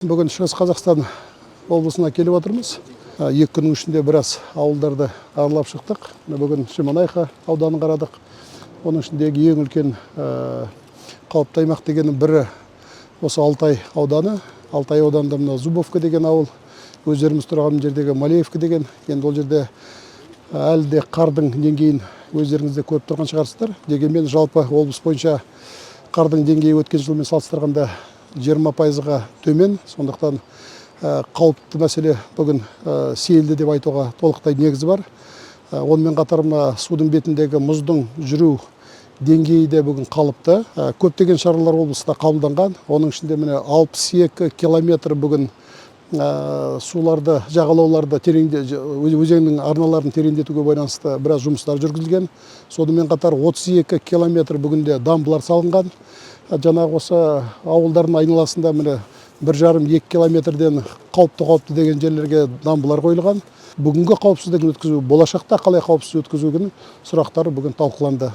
Бүгін Шығыс Қазақстан облысына келіп отырмыз. Екі күннің ішінде біраз ауылдарды аралап шықтық. Бүгін Шемонаиха ауданын қарадық. Оның ішіндегі ең үлкен қауіпті аймақ дегеннің бірі осы Алтай ауданы. Алтай ауданында мына Зубовка деген ауыл, өздеріміз тұрған жердегі Малеевка деген. Енді ол жерде әлі де қардың деңгейін өздеріңізде көріп тұрған шығарсыздар. Дегенмен жалпы облыс бойынша қардың деңгейі өткен жылмен салыстырғанда 20%-ға төмен. Сондықтан қауіпті мәселе бүгін сейілді деп айтуға толықтай негіз бар. Онымен қатар судың бетіндегі мұздың жүру деңгейі де бүгін қалыпты. Көптеген шаралар облыста қабылданған. Оның ішінде міне 62 километр бүгін суларды, жағалауларды өзеннің арналарын тереңдетуге байланысты біраз жұмыстар жүргізілген. Сонымен қатар 32 километр бүгінде дамбылар салынған. Жаңағы осы ауылдардың айналасында міне 1,5-2 километрден қауіпті деген жерлерге дамбылар қойылған. Бүгінгі қауіпсіздігін өткізу, болашақта қалай қауіпсіз өткізудің сұрақтары бүгін талқыланды.